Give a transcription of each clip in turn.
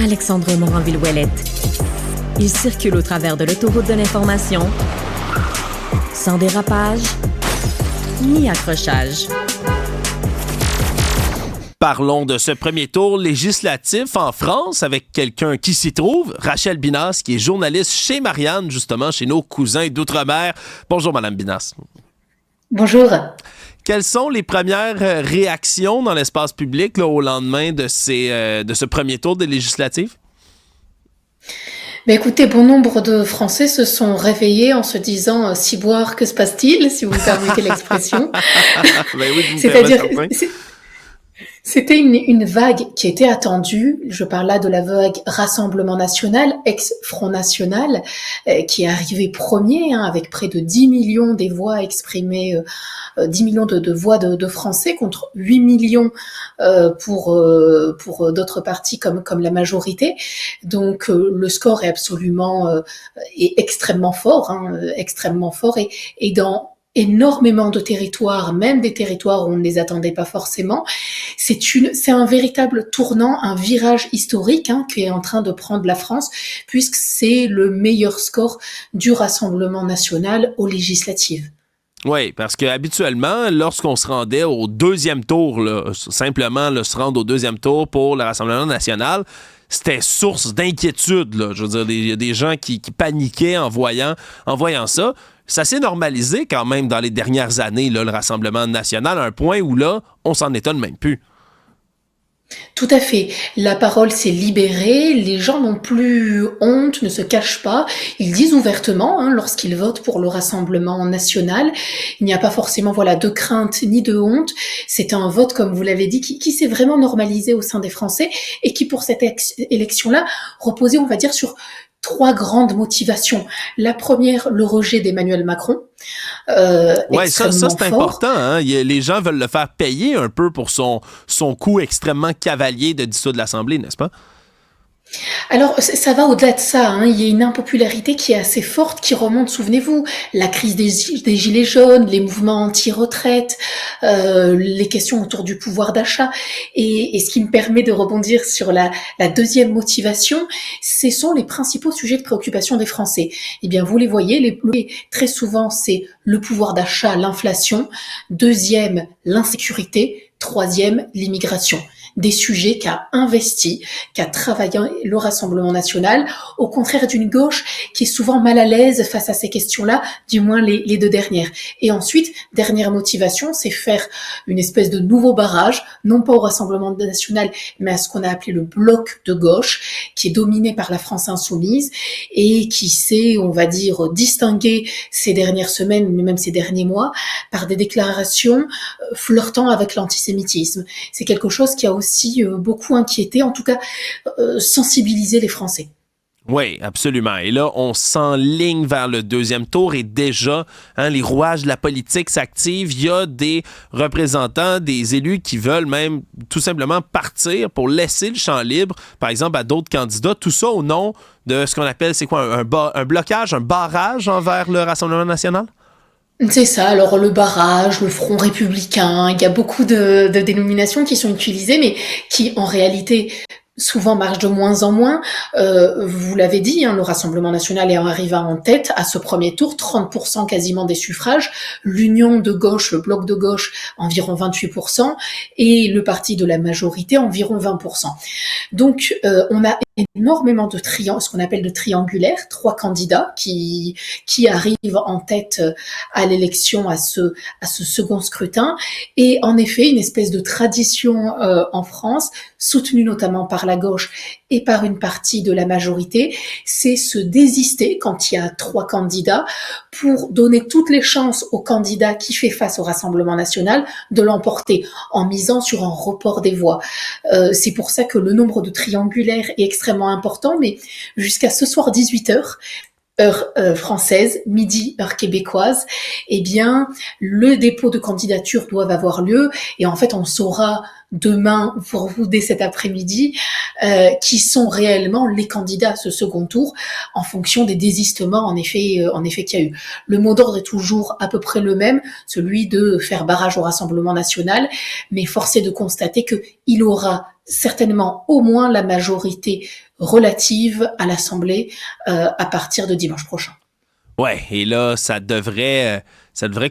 Alexandre Morin-Villouellette. Il circule au travers de l'autoroute de l'information, sans dérapage ni accrochage. Parlons de ce premier tour législatif en France avec quelqu'un qui s'y trouve, Rachel Binas, qui est journaliste chez Marianne, justement, chez nos cousins d'outre-mer. Bonjour, Madame Binas. Bonjour. Quelles sont les premières réactions dans l'espace public là, au lendemain de ce premier tour des législatives? Mais écoutez, bon nombre de Français se sont réveillés en se disant « ciboire, que se passe-t-il ?» si vous me permettez l'expression. Ben oui, C'est-à-dire, c'était une vague qui était attendue. Je parle là de la vague Rassemblement National, ex-Front National, qui est arrivé premier, avec près de 10 millions des voix exprimées, 10 millions de voix de Français contre 8 millions pour d'autres partis comme la majorité. Donc le score est absolument est extrêmement fort, extrêmement fort et dans énormément de territoires, même des territoires où on ne les attendait pas forcément. C'est un véritable tournant, un virage historique qui est en train de prendre la France, puisque c'est le meilleur score du Rassemblement national aux législatives. Oui, parce que habituellement, lorsqu'on se rendait au deuxième tour, là, simplement se rendre au deuxième tour pour le Rassemblement national, c'était source d'inquiétude. Là. Je veux dire, il y a des gens qui paniquaient en voyant ça. Ça s'est normalisé quand même dans les dernières années, là, le Rassemblement national, à un point où là, on s'en étonne même plus. Tout à fait. La parole s'est libérée, les gens n'ont plus honte, ne se cachent pas. Ils disent ouvertement, lorsqu'ils votent pour le Rassemblement national, il n'y a pas forcément de crainte ni de honte. C'est un vote, comme vous l'avez dit, qui s'est vraiment normalisé au sein des Français et qui, pour cette élection-là, reposait, on va dire, sur 3 grandes motivations. La première, le rejet d'Emmanuel Macron. Oui, ça c'est fort. important. Les gens veulent le faire payer un peu pour son coup extrêmement cavalier de dissoudre l'Assemblée, n'est-ce pas? Alors, ça va au-delà de ça. Il y a une impopularité qui est assez forte, qui remonte, souvenez-vous, la crise des gilets jaunes, les mouvements anti-retraite, les questions autour du pouvoir d'achat. Et ce qui me permet de rebondir sur la deuxième motivation, ce sont les principaux sujets de préoccupation des Français. Eh bien, vous les voyez, très souvent, c'est le pouvoir d'achat, l'inflation. Deuxième, l'insécurité. Troisième, l'immigration. Des sujets qu'a travaillé le Rassemblement national, au contraire d'une gauche qui est souvent mal à l'aise face à ces questions-là, du moins les 2 dernières. Et ensuite, dernière motivation, c'est faire une espèce de nouveau barrage, non pas au Rassemblement national, mais à ce qu'on a appelé le bloc de gauche, qui est dominé par la France insoumise et qui s'est, on va dire, distingué ces dernières semaines, mais même ces derniers mois, par des déclarations flirtant avec l'antisémitisme. C'est quelque chose qui a aussi beaucoup inquiété, en tout cas sensibiliser les Français. Oui, absolument. Et là, on s'enligne vers le deuxième tour et déjà, les rouages de la politique s'activent. Il y a des représentants, des élus qui veulent même tout simplement partir pour laisser le champ libre, par exemple, à d'autres candidats. Tout ça au nom de ce qu'on appelle, c'est quoi, un blocage, un barrage envers le Rassemblement national? C'est ça, alors le barrage, le Front républicain, il y a beaucoup de dénominations qui sont utilisées, mais qui en réalité souvent marche de moins en moins. Vous l'avez dit, le Rassemblement national est arrivé en tête à ce premier tour, 30% quasiment des suffrages, l'Union de gauche, le bloc de gauche, environ 28%, et le parti de la majorité, environ 20%. Donc, on a énormément de ce qu'on appelle de triangulaires, 3 candidats qui arrivent en tête à l'élection, à ce second scrutin, et en effet, une espèce de tradition en France, soutenue notamment par la gauche et par une partie de la majorité, c'est se désister quand il y a 3 candidats pour donner toutes les chances au candidat qui fait face au Rassemblement national de l'emporter en misant sur un report des voix. C'est pour ça que le nombre de triangulaires est extrêmement important, mais jusqu'à ce soir 18h, heure française, midi, heure québécoise, eh bien, le dépôt de candidature doit avoir lieu et en fait, on saura demain, pour vous, dès cet après-midi, qui sont réellement les candidats à ce second tour en fonction des désistements, en effet qu'il y a eu. Le mot d'ordre est toujours à peu près le même, celui de faire barrage au Rassemblement national, mais force est de constater qu'il aura certainement au moins la majorité relative à l'Assemblée à partir de dimanche prochain. Ouais, et là, ça devrait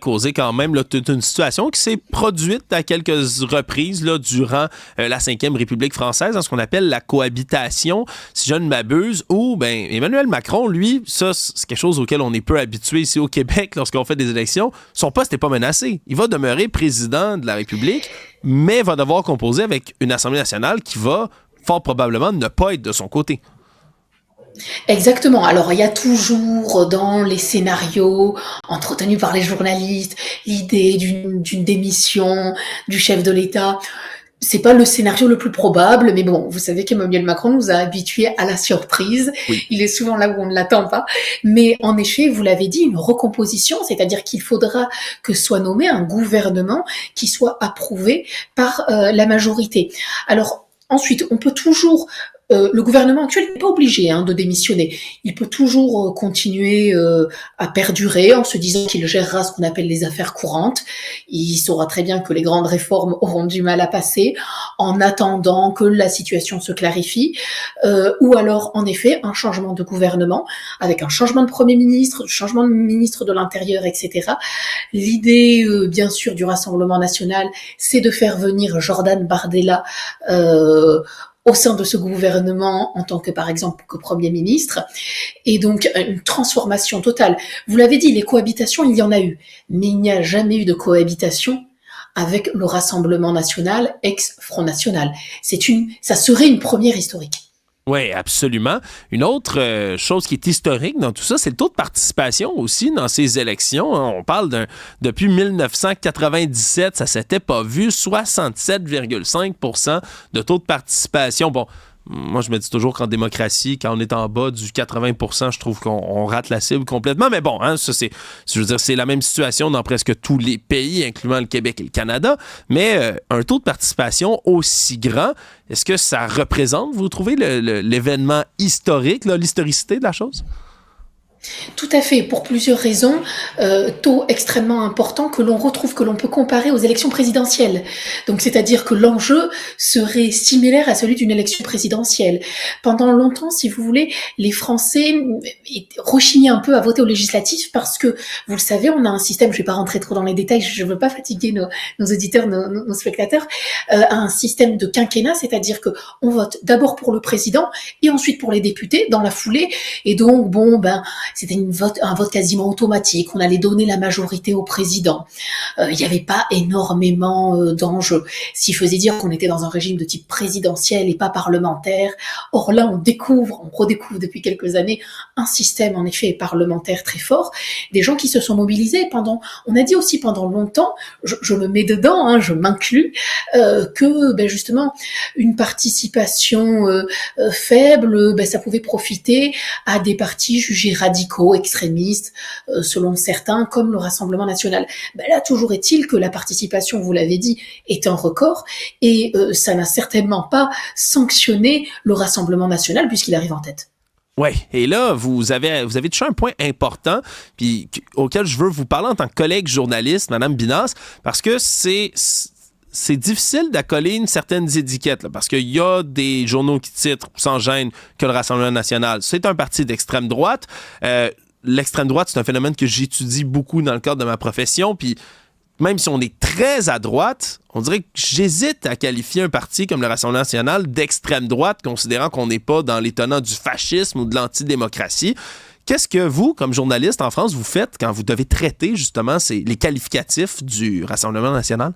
causer quand même là, toute une situation qui s'est produite à quelques reprises là, durant la Ve République française, dans ce qu'on appelle la cohabitation, si je ne m'abuse, où Emmanuel Macron, lui, ça, c'est quelque chose auquel on est peu habitué ici au Québec lorsqu'on fait des élections, son poste n'est pas menacé. Il va demeurer président de la République, mais va devoir composer avec une Assemblée nationale qui va fort probablement ne pas être de son côté. Exactement. Alors, il y a toujours dans les scénarios entretenus par les journalistes l'idée d'une démission du chef de l'État. C'est pas le scénario le plus probable, mais bon, vous savez qu'Emmanuel Macron nous a habitués à la surprise. Oui. Il est souvent là où on ne l'attend pas. Mais en effet, vous l'avez dit, une recomposition, c'est-à-dire qu'il faudra que soit nommé un gouvernement qui soit approuvé par la majorité. Alors, ensuite, on peut toujours le gouvernement actuel n'est pas obligé de démissionner. Il peut toujours continuer à perdurer en se disant qu'il gérera ce qu'on appelle les affaires courantes. Il saura très bien que les grandes réformes auront du mal à passer en attendant que la situation se clarifie. Ou alors, en effet, un changement de gouvernement avec un changement de Premier ministre, changement de ministre de l'Intérieur, etc. L'idée, bien sûr, du Rassemblement national, c'est de faire venir Jordan Bardella au sein de ce gouvernement en tant que, par exemple, que Premier ministre, et donc une transformation totale. Vous l'avez dit, les cohabitations, il y en a eu, mais il n'y a jamais eu de cohabitation avec le Rassemblement national, ex-Front national. Ça serait une première historique. Oui, absolument. Une autre chose qui est historique dans tout ça, c'est le taux de participation aussi dans ces élections. On parle depuis 1997, ça s'était pas vu, 67,5% de taux de participation. Bon, moi, je me dis toujours qu'en démocratie, quand on est en bas du 80%, je trouve qu'on rate la cible complètement. Mais bon, ça, c'est la même situation dans presque tous les pays, incluant le Québec et le Canada. Mais un taux de participation aussi grand, est-ce que ça représente, vous trouvez, l'événement historique, l'historicité de la chose? Tout à fait, pour plusieurs raisons. Taux extrêmement important que l'on retrouve, que l'on peut comparer aux élections présidentielles. Donc, c'est-à-dire que l'enjeu serait similaire à celui d'une élection présidentielle. Pendant longtemps, si vous voulez, les Français rechignaient un peu à voter aux législatives parce que, vous le savez, on a un système, je ne vais pas rentrer trop dans les détails, je ne veux pas fatiguer nos auditeurs, nos spectateurs, un système de quinquennat, c'est-à-dire que on vote d'abord pour le président et ensuite pour les députés dans la foulée. Et donc, c'était un vote quasiment automatique. On allait donner la majorité au président. Il n'y avait pas énormément d'enjeux. S'il faisait dire qu'on était dans un régime de type présidentiel et pas parlementaire. Or là, on redécouvre depuis quelques années un système en effet parlementaire très fort. Des gens qui se sont mobilisés on a dit aussi pendant longtemps, je me mets dedans, je m'inclus, que justement une participation faible, ça pouvait profiter à des partis jugés radicaux, extrémistes, selon certains, comme le Rassemblement national. Là, toujours est-il que la participation, vous l'avez dit, est un record, et ça n'a certainement pas sanctionné le Rassemblement national, puisqu'il arrive en tête. Oui, et là, vous avez touché un point important puis auquel je veux vous parler en tant que collègue journaliste, Mme Binas, parce que c'est difficile d'accoler une certaine étiquette, parce qu'il y a des journaux qui titrent sans gêne que le Rassemblement national, c'est un parti d'extrême droite. L'extrême droite, c'est un phénomène que j'étudie beaucoup dans le cadre de ma profession, puis même si on est très à droite, on dirait que j'hésite à qualifier un parti comme le Rassemblement national d'extrême droite, considérant qu'on n'est pas dans les tenants du fascisme ou de l'antidémocratie. Qu'est-ce que vous, comme journaliste en France, vous faites quand vous devez traiter justement les qualificatifs du Rassemblement national?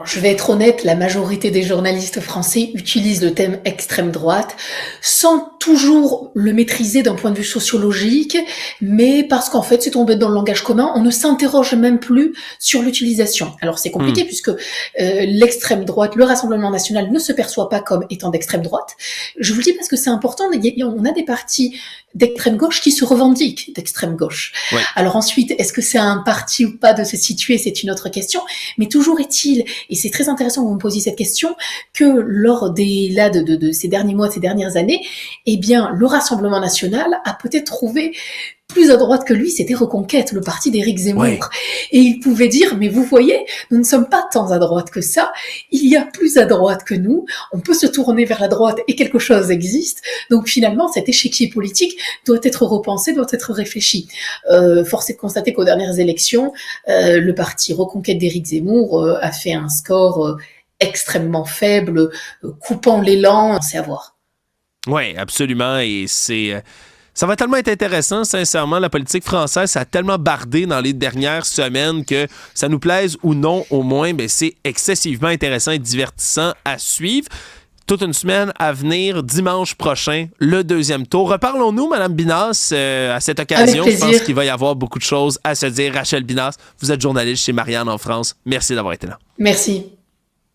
Je vais être honnête, la majorité des journalistes français utilisent le thème extrême droite sans toujours le maîtriser d'un point de vue sociologique, mais parce qu'en fait, c'est tombé dans le langage commun, on ne s'interroge même plus sur l'utilisation. Alors c'est compliqué puisque l'extrême droite, le Rassemblement national ne se perçoit pas comme étant d'extrême droite. Je vous le dis parce que c'est important, on a des partis d'extrême gauche qui se revendiquent d'extrême gauche. Ouais. Alors ensuite, est-ce que c'est un parti ou pas de se situer, c'est une autre question, mais toujours est-il, et c'est très intéressant que vous me posiez cette question, que lors de ces derniers mois, de ces dernières années, le Rassemblement national a peut-être trouvé plus à droite que lui, c'était Reconquête, le parti d'Éric Zemmour. Ouais. Et il pouvait dire, mais vous voyez, nous ne sommes pas tant à droite que ça, il y a plus à droite que nous, on peut se tourner vers la droite et quelque chose existe. Donc finalement, cet échiquier politique doit être repensé, doit être réfléchi. Force est de constater qu'aux dernières élections, le parti Reconquête d'Éric Zemmour a fait un score extrêmement faible, coupant l'élan, c'est à voir. Oui, absolument. Et ça va tellement être intéressant, sincèrement. La politique française, ça a tellement bardé dans les dernières semaines que ça nous plaise ou non, au moins, c'est excessivement intéressant et divertissant à suivre. Toute une semaine à venir, dimanche prochain, le deuxième tour. Reparlons-nous, Mme Binas, à cette occasion. Je pense qu'il va y avoir beaucoup de choses à se dire. Rachel Binas, vous êtes journaliste chez Marianne en France. Merci d'avoir été là. Merci.